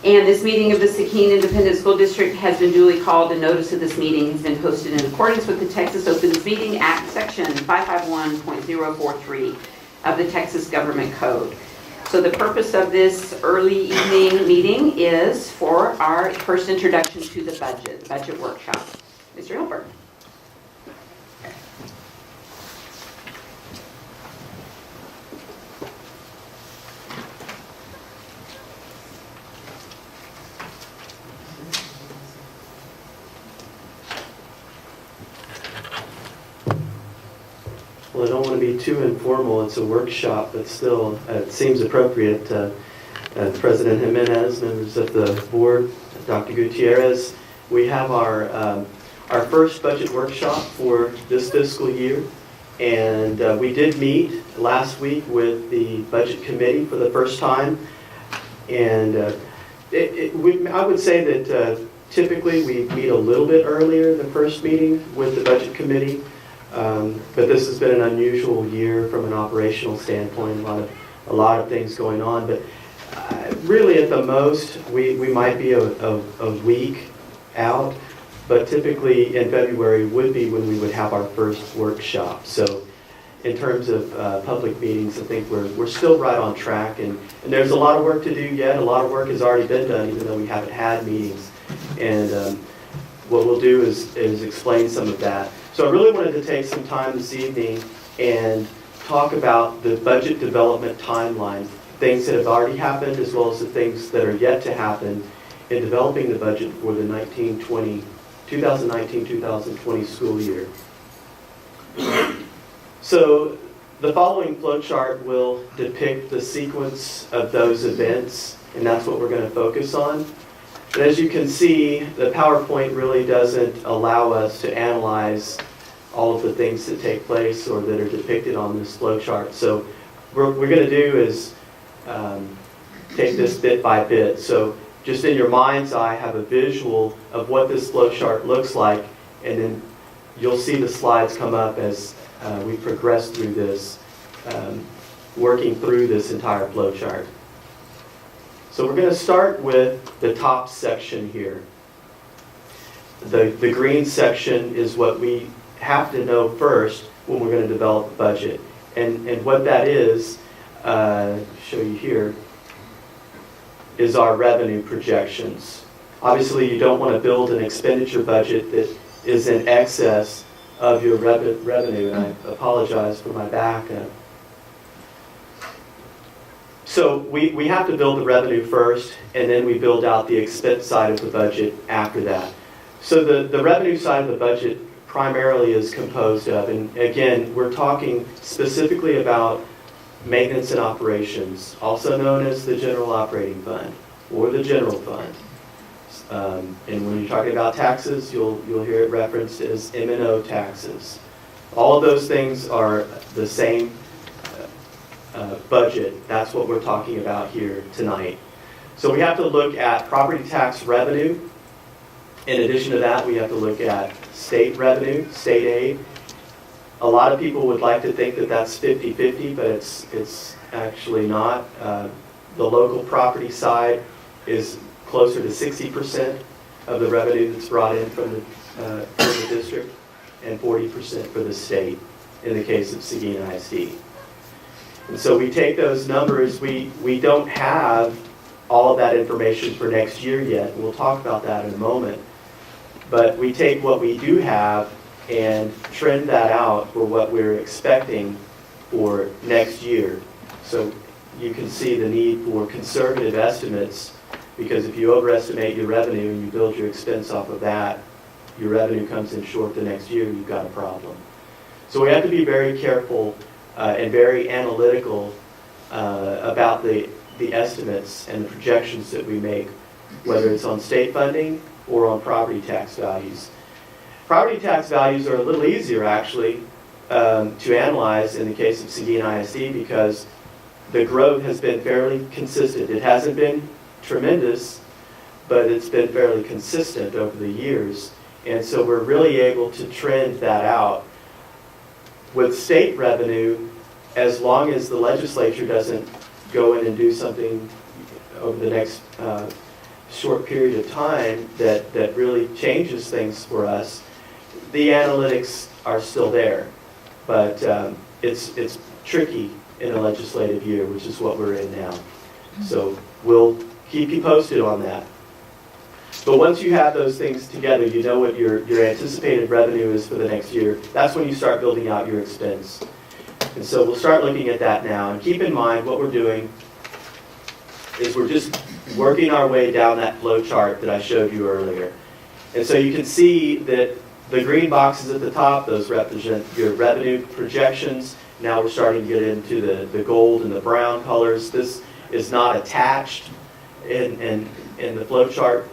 And this meeting of the Seguin Independent School District has been duly called, and notice of this meeting has been posted in accordance with the Texas Opens Meeting Act, Section 551.043 of the Texas Government Code. So the purpose of this early evening meeting is for our first introduction to the budget workshop. Mr. Hilbert. Well, I don't want to be too informal. It's a workshop, but still, it seems appropriate. President Jimenez, members of the board, Dr. Gutierrez, we have our first budget workshop for this fiscal year, and we did meet last week with the budget committee for the first time, and I would say that typically we meet a little bit earlier than first meeting with the budget committee. But this has been an unusual year from an operational standpoint, a lot of things going on. But really at the most, we might be a week out, but typically in February would be when we would have our first workshop. So in terms of public meetings, I think we're still right on track. And there's a lot of work to do yet. A lot of work has already been done, even though we haven't had meetings. And what we'll do is explain some of that. So I really wanted to take some time this evening and talk about the budget development timeline, things that have already happened as well as the things that are yet to happen in developing the budget for the 2019-2020 school year. So the following flowchart will depict the sequence of those events, and that's what we're going to focus on. But as you can see, the PowerPoint really doesn't allow us to analyze all of the things that take place or that are depicted on this flowchart. So what we're going to do is take this bit by bit. So just in your mind's eye, have a visual of what this flowchart looks like, and then you'll see the slides come up as we progress through this, working through this entire flowchart. So we're going to start with the top section here. The green section is what we have to know first when we're going to develop a budget. And what that is, show you here, is our revenue projections. Obviously, you don't want to build an expenditure budget that is in excess of your revenue. And I apologize for my back. So we have to build the revenue first, and then we build out the expense side of the budget after that. So the revenue side of the budget primarily is composed of, and again, we're talking specifically about maintenance and operations, also known as the general operating fund or the general fund. And when you're talking about taxes, you'll hear it referenced as M&O taxes. All of those things are the same budget. That's what we're talking about here tonight. So we have to look at property tax revenue. In addition to that, we have to look at state revenue, state aid. A lot of people would like to think that that's 50-50, but it's actually not. The local property side is closer to 60% of the revenue that's brought in from the district, and 40% for the state in the case of Seguin ISD. And so we take those numbers. We don't have all of that information for next year yet. We'll talk about that in a moment. But we take what we do have and trend that out for what we're expecting for next year. So you can see the need for conservative estimates, because if you overestimate your revenue and you build your expense off of that, your revenue comes in short the next year, you've got a problem. So we have to be very careful and very analytical about the estimates and the projections that we make, whether it's on state funding or on property tax values. Property tax values are a little easier, actually, to analyze in the case of Seguin ISD, because the growth has been fairly consistent. It hasn't been tremendous, but it's been fairly consistent over the years. And so we're really able to trend that out. With state revenue, as long as the legislature doesn't go in and do something over the next short period of time that really changes things for us. The analytics are still there, but it's tricky in a legislative year, which is what we're in now. So we'll keep you posted on that. But once you have those things together, you know what your anticipated revenue is for the next year. That's when you start building out your expense. And so we'll start looking at that now. And keep in mind what we're doing is we're just working our way down that flow chart that I showed you earlier. And so you can see that the green boxes at the top, those represent your revenue projections. Now we're starting to get into the gold and the brown colors. This is not attached in the flow chart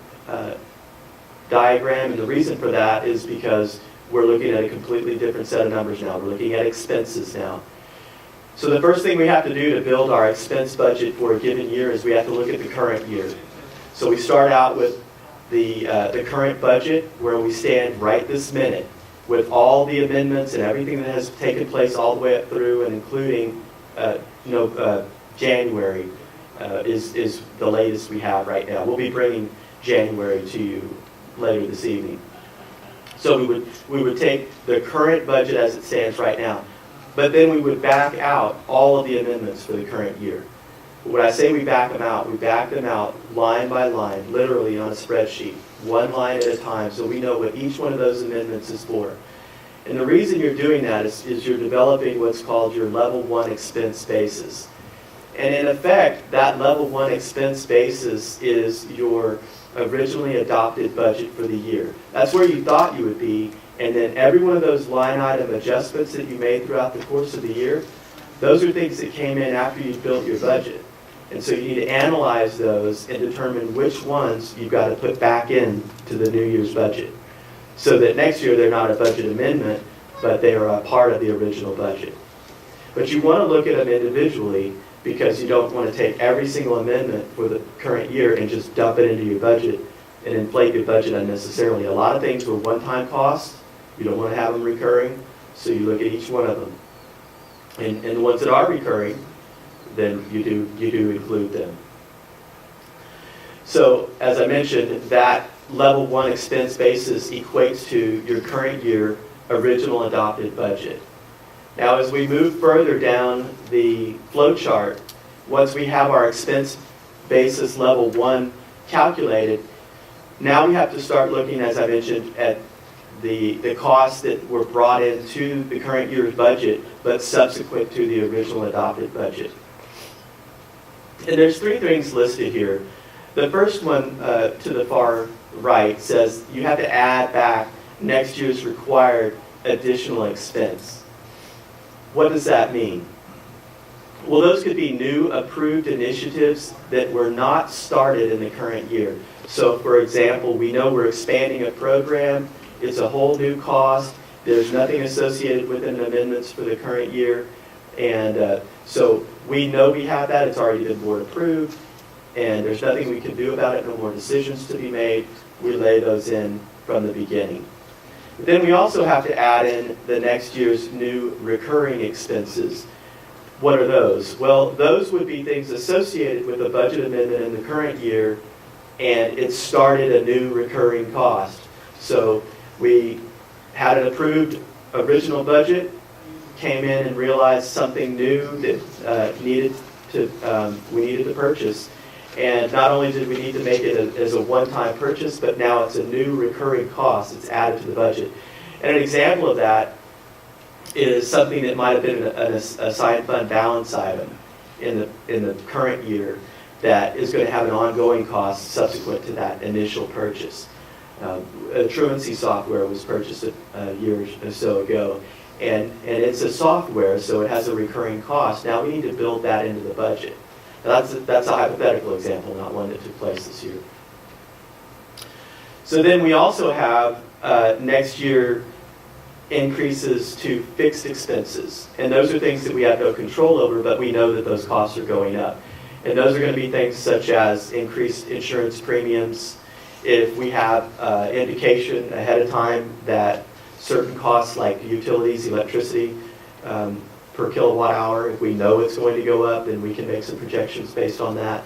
diagram, and the reason for that is because we're looking at a completely different set of numbers now. We're looking at expenses now. So the first thing we have to do to build our expense budget for a given year is we have to look at the current year. So we start out with the current budget where we stand right this minute with all the amendments and everything that has taken place all the way up through and including January is the latest we have right now. We'll be bringing January to you later this evening. So we would take the current budget as it stands right now, but then we would back out all of the amendments for the current year. When I say we back them out line by line, literally on a spreadsheet, one line at a time, so we know what each one of those amendments is for. And the reason you're doing that is you're developing what's called your level 1 expense basis. And in effect, that level 1 expense basis is your originally adopted budget for the year. That's where you thought you would be, and then every one of those line item adjustments that you made throughout the course of the year, those are things that came in after you built your budget. And so you need to analyze those and determine which ones you've got to put back in to the New Year's budget. So that next year they're not a budget amendment, but they are a part of the original budget. But you want to look at them individually because you don't want to take every single amendment for the current year and just dump it into your budget and inflate your budget unnecessarily. A lot of things were one-time costs. You don't want to have them recurring, so you look at each one of them. And the ones that are recurring, then you do include them. So, as I mentioned, that level 1 expense basis equates to your current year original adopted budget. Now, as we move further down the flow chart, once we have our expense basis level 1 calculated, now we have to start looking, as I mentioned, at the costs that were brought into the current year's budget, but subsequent to the original adopted budget. And there's 3 things listed here. The first one to the far right says you have to add back next year's required additional expense. What does that mean? Well, those could be new approved initiatives that were not started in the current year. So, for example, we know we're expanding a program. It's a whole new cost. There's nothing associated with an amendments for the current year. And so we know we have that. It's already been board approved. And there's nothing we can do about it. No more decisions to be made. We lay those in from the beginning. Then we also have to add in the next year's new recurring expenses. What are those? Well, those would be things associated with a budget amendment in the current year, and it started a new recurring cost. So we had an approved original budget, came in and realized something new that we needed to purchase. And not only did we need to make it as a one-time purchase, but now it's a new recurring cost. It's added to the budget. And an example of that is something that might have been an assigned fund balance item in the current year that is going to have an ongoing cost subsequent to that initial purchase. Truancy software was purchased a year or so ago, and it's a software, so it has a recurring cost. Now we need to build that into the budget. Now that's a hypothetical example, not one that took place this year. So then we also have next year increases to fixed expenses. And those are things that we have no control over, but we know that those costs are going up. And those are going to be things such as increased insurance premiums. If we have indication ahead of time that certain costs like utilities, electricity, per kilowatt hour, if we know it's going to go up, then we can make some projections based on that.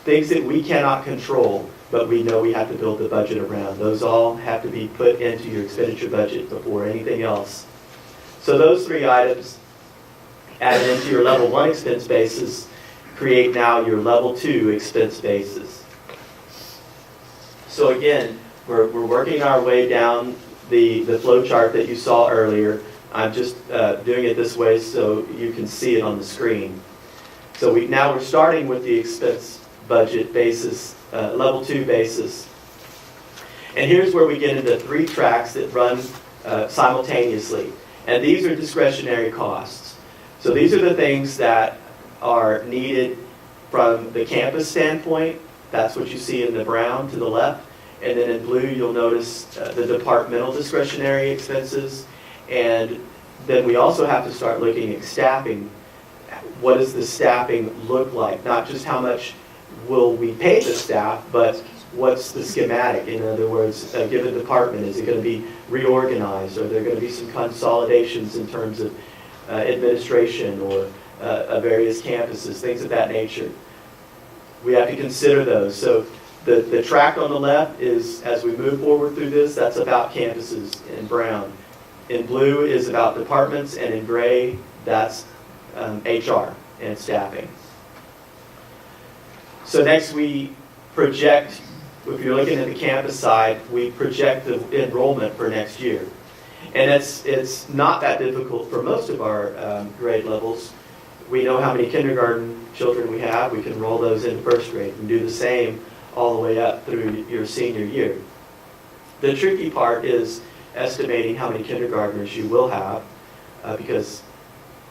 things that we cannot control, but we know we have to build the budget around. Those all have to be put into your expenditure budget before anything else. So those three items added into your level 1 expense basis create now your level 2 expense basis. So again, we're working our way down the flow chart that you saw earlier. I'm just doing it this way so you can see it on the screen. So now we're starting with the expense budget basis, level 2 basis. And here's where we get into 3 tracks that run simultaneously. And these are discretionary costs. So these are the things that are needed from the campus standpoint. That's what you see in the brown to the left. And then in blue, you'll notice the departmental discretionary expenses. And then we also have to start looking at staffing. What does the staffing look like? Not just how much will we pay the staff, but what's the schematic? In other words, a given department, is it going to be reorganized? Are there going to be some consolidations in terms of administration or various campuses, things of that nature? We have to consider those. So the track on the left is, as we move forward through this, that's about campuses in brown. In blue is about departments, and in gray, that's HR and staffing. So next we project, if you're looking at the campus side, we project the enrollment for next year. And it's not that difficult for most of our grade levels. We know how many kindergarten children we have. We can roll those into first grade and do the same all the way up through your senior year. The tricky part is estimating how many kindergartners you will have, because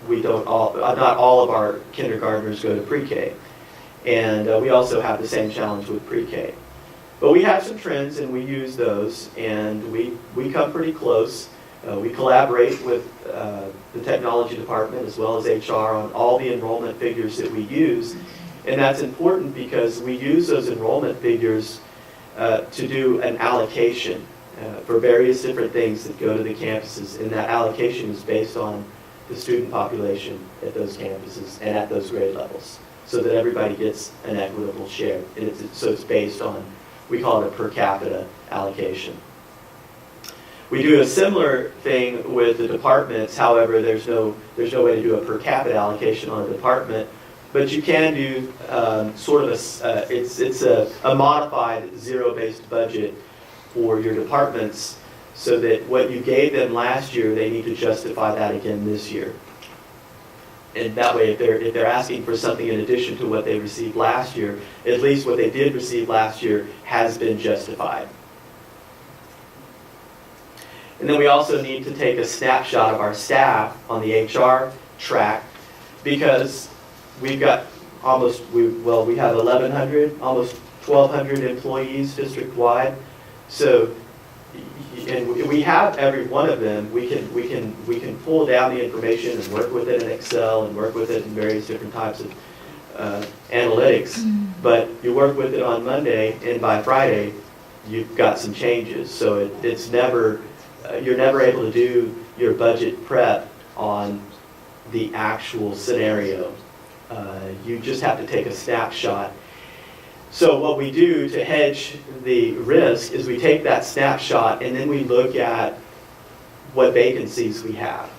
not all of our kindergartners go to pre-K. And we also have the same challenge with pre-K. But we have some trends, and we use those, and we come pretty close. We collaborate with the technology department as well as HR on all the enrollment figures that we use. And that's important because we use those enrollment figures to do an allocation for various different things that go to the campuses. And that allocation is based on the student population at those campuses and at those grade levels, so that everybody gets an equitable share. And so it's based on, we call it a per capita allocation. We do a similar thing with the departments. However, there's no way to do a per capita allocation on a department, but you can do sort of it's a modified zero-based budget for your departments, so that what you gave them last year, they need to justify that again this year. And that way, if they're asking for something in addition to what they received last year, at least what they did receive last year has been justified. And then we also need to take a snapshot of our staff on the HR track, because we've got we have 1,100, almost 1,200 employees district-wide. So, and we have every one of them. We can pull down the information and work with it in Excel and work with it in various different types of analytics. But you work with it on Monday, and by Friday, you've got some changes. So it's never, you're never able to do your budget prep on the actual scenario. You just have to take a snapshot. So what we do to hedge the risk is we take that snapshot and then we look at what vacancies we have.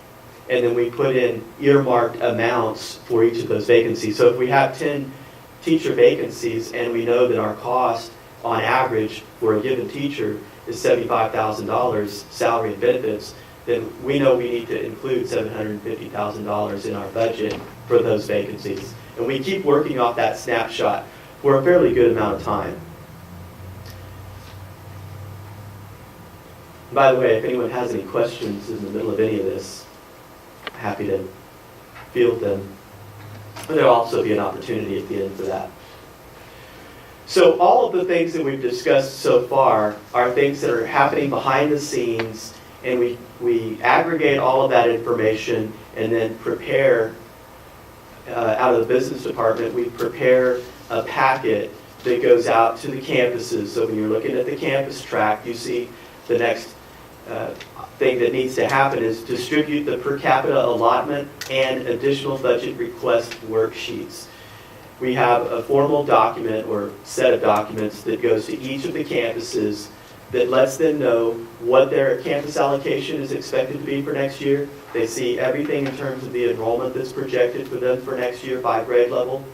And then we put in earmarked amounts for each of those vacancies. So if we have 10 teacher vacancies and we know that our cost on average for a given teacher is $75,000 salary and benefits, then we know we need to include $750,000 in our budget for those vacancies. And we keep working off that snapshot for a fairly good amount of time. By the way, if anyone has any questions in the middle of any of this, happy to field them. But there'll also be an opportunity at the end for that. So all of the things that we've discussed so far are things that are happening behind the scenes, and we aggregate all of that information and then prepare, out of the business department, we prepare a packet that goes out to the campuses. So when you're looking at the campus track, you see the next thing that needs to happen is distribute the per capita allotment and additional budget request worksheets. we have a formal document or set of documents that goes to each of the campuses that lets them know what their campus allocation is expected to be for next year. They see everything in terms of the enrollment that's projected for them for next year by grade level.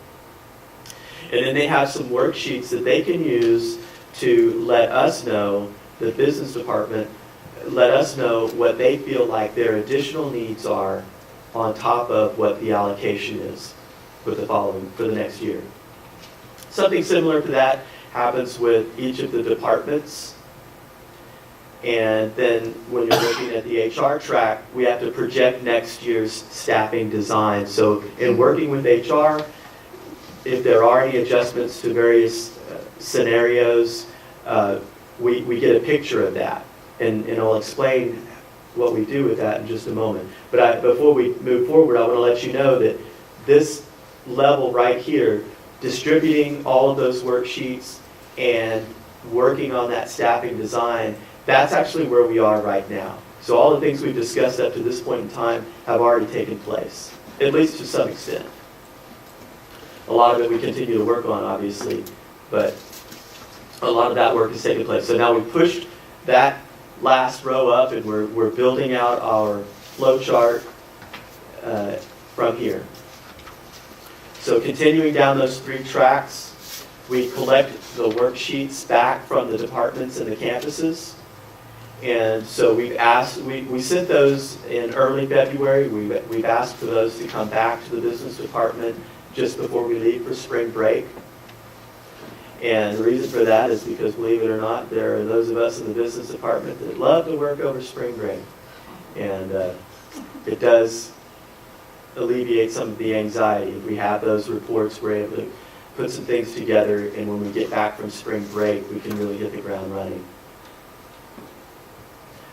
And then they have some worksheets that they can use to let us know, the business department, let us know what they feel like their additional needs are on top of what the allocation is for the next year. Something similar to that happens with each of the departments. And then when you're looking at the HR track, we have to project next year's staffing design. So in working with HR, if there are any adjustments to various scenarios, we get a picture of that. And I'll explain what we do with that in just a moment. But before we move forward, I want to let you know that this level right here, distributing all of those worksheets and working on that staffing design, that's actually where we are right now. So all the things we've discussed up to this point in time have already taken place, at least to some extent. A lot of it we continue to work on, obviously, but a lot of that work has taken place. So now we've pushed that last row up, and we're building out our flow chart from here. So continuing down those 3 tracks, we collect the worksheets back from the departments and the campuses. And so we sent those in early February. We've asked for those to come back to the business department just before we leave for spring break. And the reason for that is because, believe it or not, there are those of us in the business department that love to work over spring break. And it does alleviate some of the anxiety. If we have those reports, we're able to put some things together, and when we get back from spring break, we can really hit the ground running.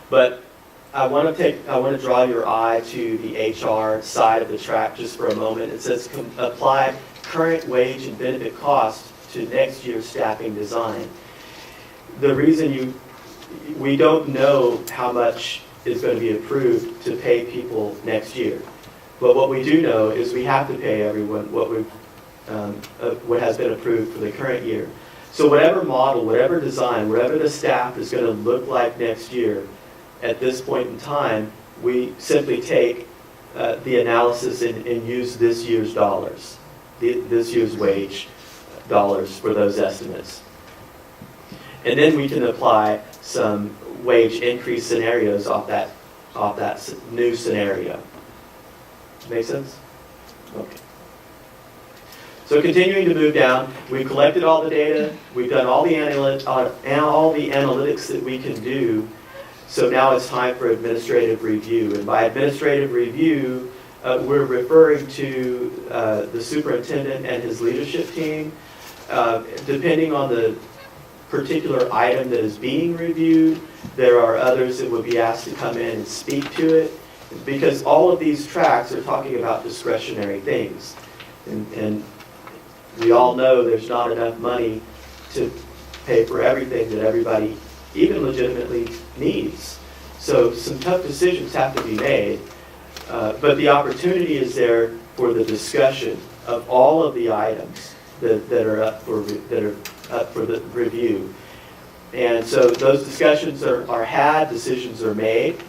But I want to draw your eye to the HR side of the track just for a moment. It says apply current wage and benefit costs to next year's staffing design. The reason we don't know how much is going to be approved to pay people next year. But what we do know is we have to pay everyone what has been approved for the current year. So whatever model, whatever design, whatever the staff is going to look like next year, at this point in time, we simply take the analysis and use this year's dollars, this year's wage dollars for those estimates. And then we can apply some wage increase scenarios off that new scenario. Make sense? Okay. So continuing to move down, we've collected all the data, we've done all the analytics that we can do. So now it's time for administrative review. And by administrative review, we're referring to the superintendent and his leadership team. Depending on the particular item that is being reviewed, there are others that would be asked to come in and speak to it, because all of these tracks are talking about discretionary things. And we all know there's not enough money to pay for everything that everybody even legitimately needs. So some tough decisions have to be made, but the opportunity is there for the discussion of all of the items that are up for the review. And so those discussions are had, decisions are made.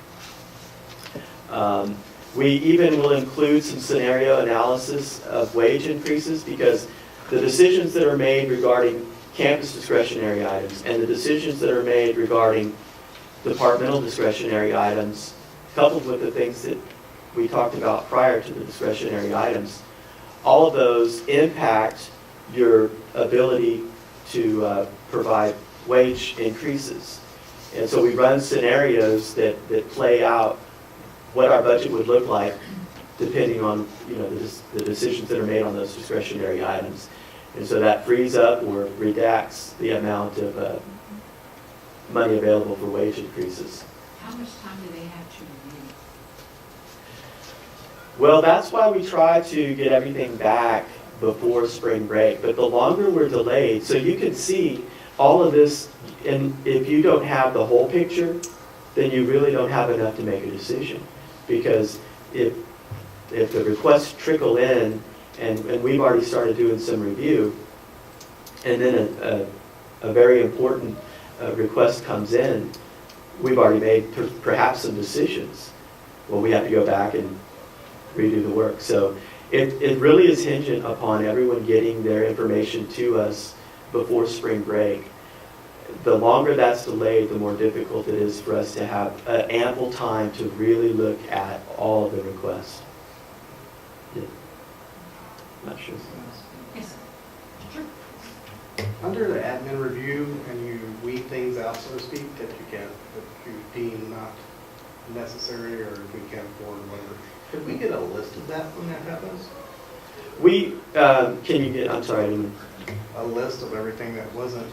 We even will include some scenario analysis of wage increases, because the decisions that are made regarding campus discretionary items and the decisions that are made regarding departmental discretionary items, coupled with the things that we talked about prior to the discretionary items, all of those impact your ability to provide wage increases. And so we run scenarios that play out what our budget would look like depending on the decisions that are made on those discretionary items. And so that frees up or redacts the amount of money available for wage increases. How much time do they have to review? Well, that's why we try to get everything back before spring break. But the longer we're delayed, so you can see all of this, and if you don't have the whole picture, then you really don't have enough to make a decision. Because if the requests trickle in And we've already started doing some review. And then a very important request comes in. We've already made perhaps some decisions. Well, we have to go back and redo the work. So it really is hinging upon everyone getting their information to us before spring break. The longer that's delayed, the more difficult it is for us to have ample time to really look at all of the requests. Yeah. Not sure. Yes. Sure. Under the admin review, and you weed things out, so to speak, that you deem not necessary, or if we can't afford, whatever. Could we get a list of that when that happens? We, can you get, I'm sorry, I didn't. A list of everything that wasn't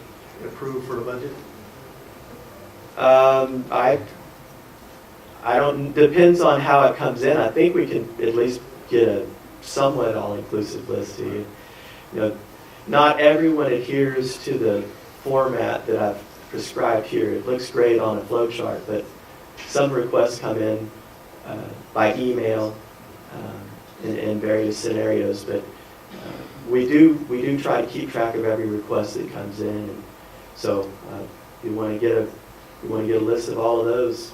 approved for the budget? I don't, depends on how it comes in. I think we can at least get a somewhat all-inclusive list to you. You know, not everyone adheres to the format that I've prescribed here. It looks great on a flow chart, but some requests come in by email in various scenarios, but we do try to keep track of every request that comes in. And so you want to get a list of all of those.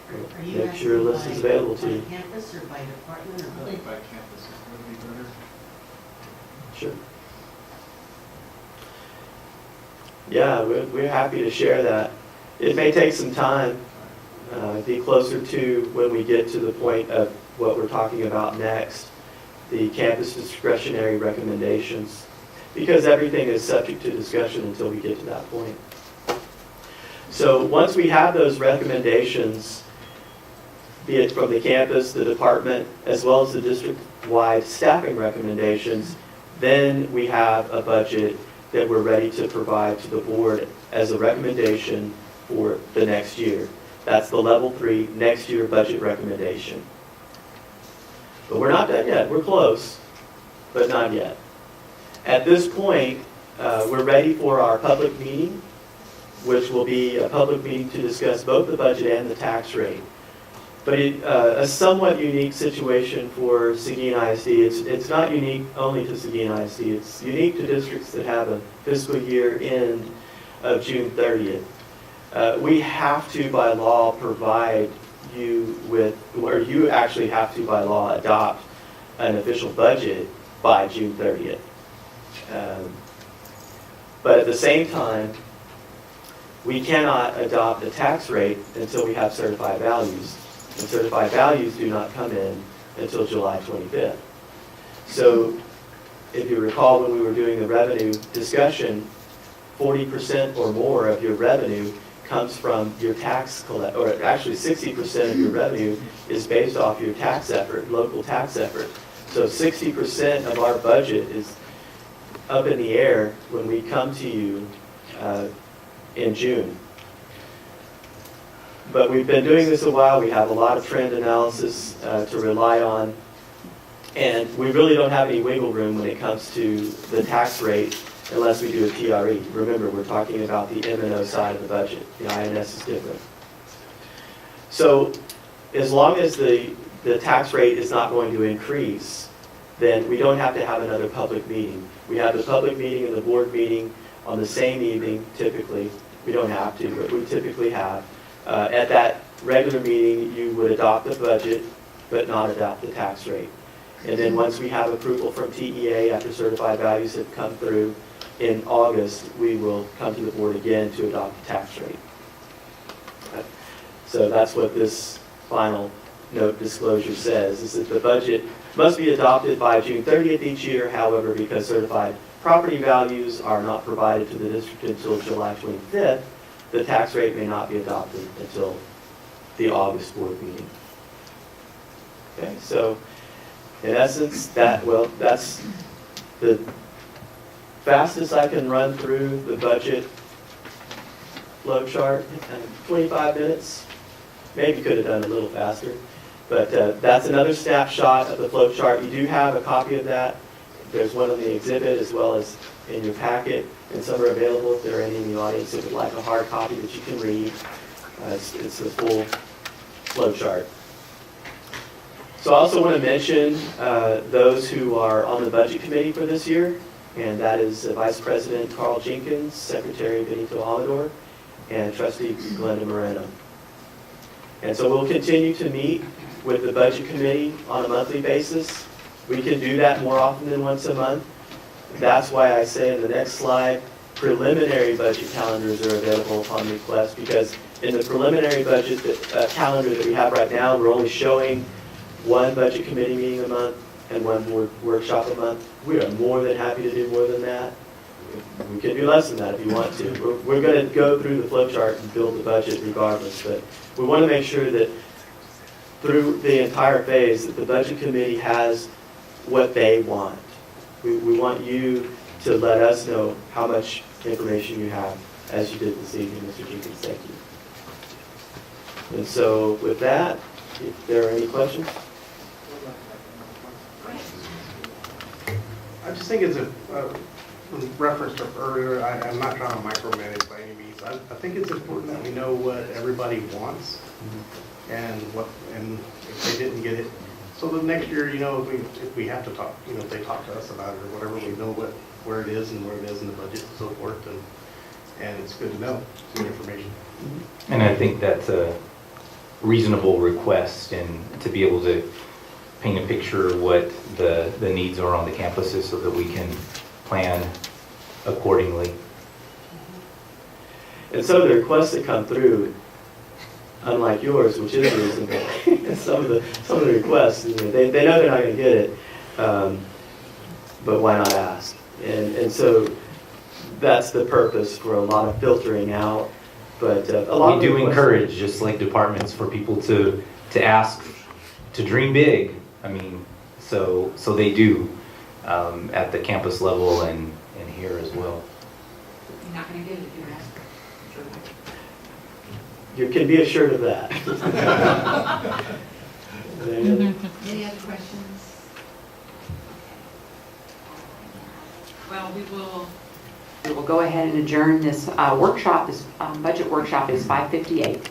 Are you Make sure a list is asking available to you. by campus or by department or I both? think by campus is going to be better. Sure. Yeah, we're happy to share that. It may take some time, be closer to when we get to the point of what we're talking about next, the campus discretionary recommendations, because everything is subject to discussion until we get to that point. So once we have those recommendations, be it from the campus, the department, as well as the district-wide staffing recommendations, then we have a budget that we're ready to provide to the board as a recommendation for the next year. That's the level 3 next year budget recommendation. But we're not done yet. We're close, but not yet. At this point, we're ready for our public meeting, which will be a public meeting to discuss both the budget and the tax rate. But a somewhat unique situation for Seguin ISD. It's not unique only to Seguin ISD. It's unique to districts that have a fiscal year end of June 30th. We have to, by law, provide you with, or you actually have to, by law, adopt an official budget by June 30th. But at the same time, we cannot adopt a tax rate until we have certified values. And certified values do not come in until July 25th. So if you recall when we were doing the revenue discussion, 40% or more of your revenue comes from your tax collect, or actually 60% of your revenue is based off your tax effort, local tax effort. So 60% of our budget is up in the air when we come to you in June. But we've been doing this a while. We have a lot of trend analysis to rely on. And we really don't have any wiggle room when it comes to the tax rate unless we do a TRE. Remember, we're talking about the M&O side of the budget. The INS is different. So as long as the tax rate is not going to increase, then we don't have to have another public meeting. We have the public meeting and the board meeting on the same evening, typically. We don't have to, but we typically have. At that regular meeting, you would adopt the budget, but not adopt the tax rate. And then once we have approval from TEA after certified values have come through in August, we will come to the board again to adopt the tax rate. So that's what this final note disclosure says, is that the budget must be adopted by June 30th each year. However, because certified property values are not provided to the district until July 25th, the tax rate may not be adopted until the August board meeting. Okay, so in essence, that's the fastest I can run through the budget flow chart. 25 minutes. Maybe could have done a little faster. But that's another snapshot of the flow chart. You do have a copy of that. There's one on the exhibit as well as in your packet, and some are available if there are any in the audience that would like a hard copy that you can read. It's the full flow chart. So I also want to mention those who are on the budget committee for this year, and that is Vice President Carl Jenkins, Secretary Benito Amador, and Trustee Glenda Moreno. And so we'll continue to meet with the budget committee on a monthly basis. We can do that more often than once a month. That's why I say in the next slide, preliminary budget calendars are available upon request, because in the preliminary budget calendar that we have right now, we're only showing one budget committee meeting a month and one board workshop a month. We are more than happy to do more than that. We can do less than that if you want to. We're going to go through the flow chart and build the budget regardless, but we want to make sure that through the entire phase that the budget committee has what they want. We want you to let us know how much information you have, as you did this evening, Mr. Jenkins. Thank you. And so with that, if there are any questions? I just think it's in reference to earlier, I'm not trying to micromanage by any means. I think it's important that we know what everybody wants and if they didn't get it. So the next year, if we have to talk, if they talk to us about it or whatever, we know where it is and where it is in the budget and so forth. And it's good to know, it's good information. And I think that's a reasonable request, and to be able to paint a picture of what the needs are on the campuses so that we can plan accordingly. And some of the requests that come through, unlike yours, which is reasonable, some of the requests, they know they're not going to get it, but why not ask? And so that's the purpose for a lot of filtering out. But a lot We of do the encourage, just like departments, for people to ask, to dream big. I mean, so they do at the campus level and here as well. You're not gonna get it if you ask. You can be assured of that. Any other? Any other questions? Well, we will We will go ahead and adjourn this workshop. This budget workshop is 5:58.